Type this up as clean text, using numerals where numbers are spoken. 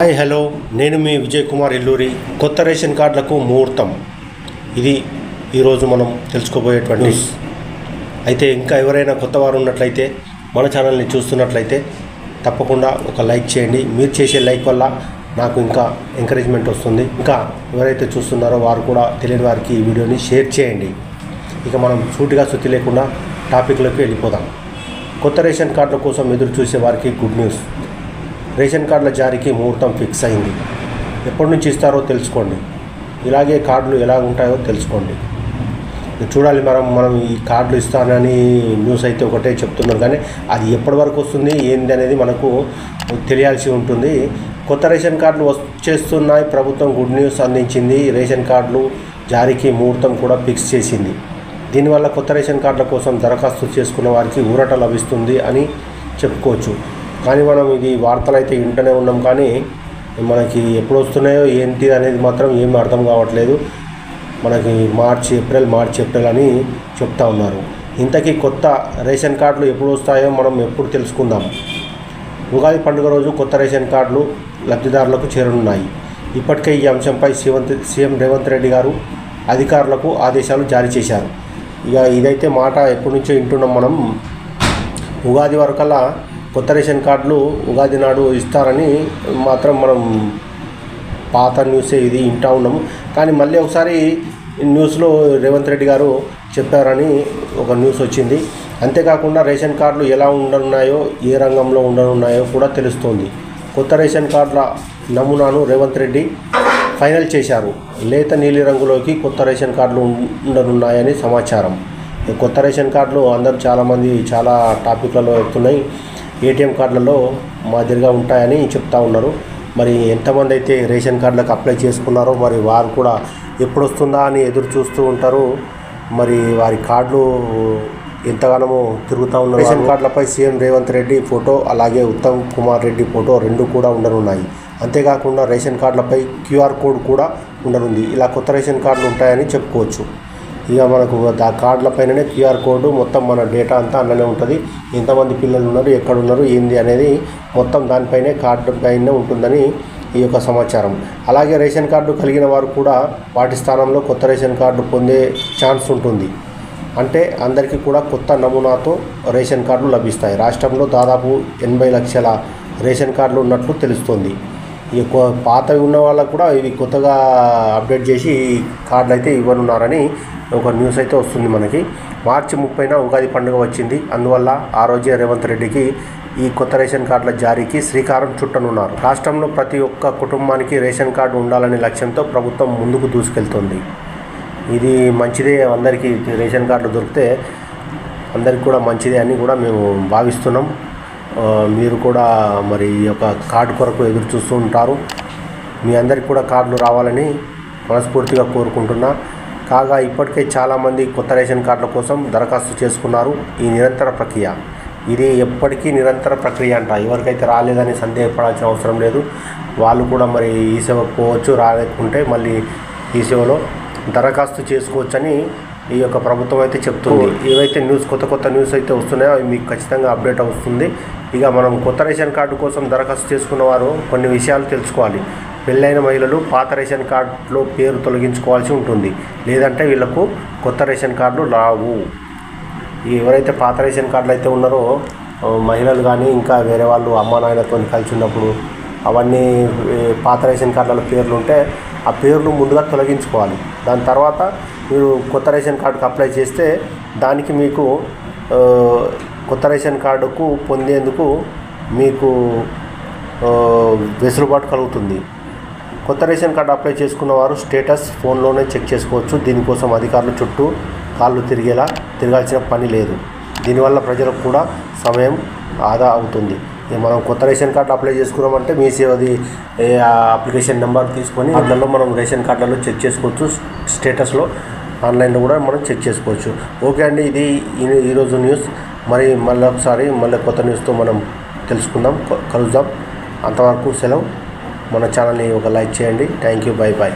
Hi hello, నేను మీ విజయ్ కుమార్ ఎల్లూరి. కొత్త ration కార్డులకు ముహూర్తం, ఇది ఈరోజు మనం తెలుసుకోబోయేటువంటి న్యూస్. అయితే ఇంకా ఎవరైనా కొత్త వారు ఉన్నట్లయితే మన ఛానల్ని చూస్తున్నట్లయితే తప్పకుండా ఒక లైక్ చేయండి. మీరు చేసే లైక్ వల్ల నాకు ఇంకా ఎంకరేజ్మెంట్ వస్తుంది. ఇంకా ఎవరైతే చూస్తున్నారో వారు కూడా తెలియని వారికి ఈ వీడియోని షేర్ చేయండి. ఇక మనం సూటిగా సుత్తి లేకుండా టాపిక్లోకి వెళ్ళిపోదాం. కొత్త రేషన్ కార్డుల కోసం ఎదురు చూసే వారికి గుడ్ న్యూస్. రేషన్ కార్డుల జారీకి ముహూర్తం ఫిక్స్ అయింది. ఎప్పటి నుంచి ఇస్తారో తెలుసుకోండి. ఇలాగే కార్డులు ఎలా ఉంటాయో తెలుసుకోండి. చూడాలి, మనం ఈ కార్డులు ఇస్తానని న్యూస్ అయితే ఒకటే చెప్తున్నారు, కానీ అది ఎప్పటి వరకు వస్తుంది ఏంది అనేది మనకు తెలియాల్సి ఉంటుంది. కొత్త రేషన్ కార్డులు వచ్చేస్తున్నాయి. ప్రభుత్వం గుడ్ న్యూస్ అందించింది. రేషన్ కార్డులు జారీకి ముహూర్తం కూడా ఫిక్స్ చేసింది. దీనివల్ల కొత్త రేషన్ కార్డుల కోసం దరఖాస్తు చేసుకున్న వారికి ఊరట లభిస్తుంది అని చెప్పుకోవచ్చు. కానీ మనం ఇది వార్తలు అయితే వింటూనే ఉన్నాం, కానీ మనకి ఎప్పుడు వస్తున్నాయో ఏంటి అనేది మాత్రం ఏమీ అర్థం కావట్లేదు. మనకి మార్చి ఏప్రిల్ అని చెప్తా ఉన్నారు. ఇంతకీ కొత్త రేషన్ కార్డులు ఎప్పుడు వస్తాయో మనం ఎప్పుడు తెలుసుకుందాం. ఉగాది పండుగ రోజు కొత్త రేషన్ కార్డులు లబ్ధిదారులకు చేరనున్నాయి. ఇప్పటికే ఈ అంశంపై సీఎం రేవంత్ రెడ్డి గారు అధికారులకు ఆదేశాలు జారీ చేశారు. ఇక ఇదైతే మాట ఎప్పటి నుంచో వింటున్నాం మనం. ఉగాది వరకల్లా కొత్త రేషన్ కార్డులు ఉగాది నాడు ఇస్తారని మాత్రం మనం పాత న్యూసే ఇది వింటూ ఉన్నాము. కానీ మళ్ళీ ఒకసారి న్యూస్లో రేవంత్ రెడ్డి గారు చెప్పారని ఒక న్యూస్ వచ్చింది. అంతేకాకుండా రేషన్ కార్డులు ఎలా ఉండనున్నాయో, ఏ రంగంలో ఉండనున్నాయో కూడా తెలుస్తోంది. కొత్త రేషన్ కార్డుల నమూనాను రేవంత్ రెడ్డి ఫైనల్ చేశారు. లేత నీలిరంగులోకి కొత్త రేషన్ కార్డులు ఉండనున్నాయని సమాచారం. కొత్త రేషన్ కార్డులు అందరూ చాలామంది చాలా టాపిక్లలో వస్తున్నాయి. ఏటీఎం కార్డులలో మాదిరిగా ఉంటాయని చెప్తా ఉన్నారు. మరి ఎంతమంది అయితే రేషన్ కార్డులకు అప్లై చేసుకున్నారో మరి వారు కూడా ఎప్పుడు వస్తుందా అని ఎదురు చూస్తూ ఉంటారు. మరి వారి కార్డులు ఎంతగానో తిరుగుతూ ఉన్నారు. రేషన్ కార్డులపై సీఎం రేవంత్ రెడ్డి ఫోటో, అలాగే ఉత్తమ్ కుమార్ రెడ్డి ఫోటో రెండు కూడా ఉండనున్నాయి. అంతేకాకుండా రేషన్ కార్డులపై క్యూఆర్ కోడ్ కూడా ఉండనుంది. ఇలా కొత్త రేషన్ కార్డులు ఉంటాయని చెప్పుకోవచ్చు. ఇక మనకు ఆ కార్డుల పైననే క్యూఆర్ కోడ్, మొత్తం మన డేటా అంతా అందులోనే ఉంటుంది. ఎంతమంది పిల్లలు ఉన్నారు, ఎక్కడున్నారు, ఏంది అనేది మొత్తం దానిపైనే కార్డు పైనే ఉంటుందని ఈ యొక్క సమాచారం. అలాగే రేషన్ కార్డు కలిగిన వారు కూడా వాటి స్థానంలో కొత్త రేషన్ కార్డు పొందే ఛాన్స్ ఉంటుంది. అంటే అందరికీ కూడా కొత్త నమూనాతో రేషన్ కార్డులు లభిస్తాయి. రాష్ట్రంలో దాదాపు 80 లక్షల రేషన్ కార్డులు ఉన్నట్లు తెలుస్తోంది. ఈ పాతవి ఉన్న వాళ్ళకు కూడా ఇవి కొత్తగా అప్డేట్ చేసి కార్డులు అయితే ఇవ్వనున్నారని ఒక న్యూస్ అయితే వస్తుంది మనకి. మార్చి 30న ఉగాది పండుగ వచ్చింది. అందువల్ల ఆ రోజే రేవంత్ రెడ్డికి ఈ కొత్త రేషన్ కార్డుల జారీకి శ్రీకారం చుట్టనున్నారు. రాష్ట్రంలో ప్రతి ఒక్క కుటుంబానికి రేషన్ కార్డు ఉండాలనే లక్ష్యంతో ప్రభుత్వం ముందుకు దూసుకెళ్తుంది. ఇది మంచిదే, అందరికీ రేషన్ కార్డులు దొరికితే అందరికీ కూడా మంచిదే అని కూడా మేము భావిస్తున్నాం. మీరు కూడా మరి ఈ యొక్క కార్డు కొరకు ఎదురు చూస్తూ ఉంటారు. మీ అందరికీ కూడా కార్డులు రావాలని మనస్ఫూర్తిగా కోరుకుంటున్నా. కాగా ఇప్పటికే చాలామంది కొత్త రేషన్ కార్డుల కోసం దరఖాస్తు చేసుకున్నారు. ఈ నిరంతర ప్రక్రియ, ఇది ఎప్పటికీ నిరంతర ప్రక్రియ అంట. ఎవరికైతే రాలేదని సందేహపడాల్సిన అవసరం లేదు. వాళ్ళు కూడా మరి ఈ సేవకు పోవచ్చు, రాలేకుంటే మళ్ళీ ఈ సేవలో దరఖాస్తు చేసుకోవచ్చని ఈ యొక్క ప్రభుత్వం అయితే చెప్తుంది. ఏవైతే కొత్త న్యూస్ అయితే వస్తున్నాయో అవి మీకు ఖచ్చితంగా అప్డేట్ అవుతుంది. ఇక మనం కొత్త రేషన్ కార్డు కోసం దరఖాస్తు చేసుకున్న వారు కొన్ని విషయాలు తెలుసుకోవాలి. పెళ్ళైన మహిళలు పాత రేషన్ కార్డులో పేరు తొలగించుకోవాల్సి ఉంటుంది, లేదంటే వీళ్ళకు కొత్త రేషన్ కార్డులు రావు. ఎవరైతే పాత రేషన్ కార్డులు అయితే ఉన్నారో మహిళలు కానీ ఇంకా వేరే వాళ్ళు అమ్మా నాయనతో కలిసి ఉన్నప్పుడు అవన్నీ పాత రేషన్ కార్డుల పేర్లు ఉంటే ఆ పేర్లు ముందుగా తొలగించుకోవాలి. దాని తర్వాత మీరు కొత్త రేషన్ కార్డుకు అప్లై చేస్తే దానికి మీకు కొత్త రేషన్ కార్డుకు పొందేందుకు మీకు వెసులుబాటు కలుగుతుంది. కొత్త రేషన్ కార్డు అప్లై చేసుకున్న వారు స్టేటస్ ఫోన్లోనే చెక్ చేసుకోవచ్చు. దీనికోసం అధికారులు చుట్టూ కాళ్ళు తిరగాల్సిన పని లేదు. దీనివల్ల ప్రజలకు కూడా సమయం ఆదా అవుతుంది. మనం కొత్త రేషన్ కార్డు అప్లై చేసుకున్నామంటే మీ సేవది అప్లికేషన్ నెంబర్ తీసుకొని అందులో మనం రేషన్ కార్డులలో చెక్ చేసుకోవచ్చు. స్టేటస్లో ఆన్లైన్లో కూడా మనం చెక్ చేసుకోవచ్చు. ఓకే అండి, ఇది ఈరోజు న్యూస్. మళ్ళీ ఒకసారి కొత్త న్యూస్తో మనం కలుద్దాం. అంతవరకు సెలవు. మన ఛానల్ని ఒక లైక్ చేయండి. Thank you, bye bye.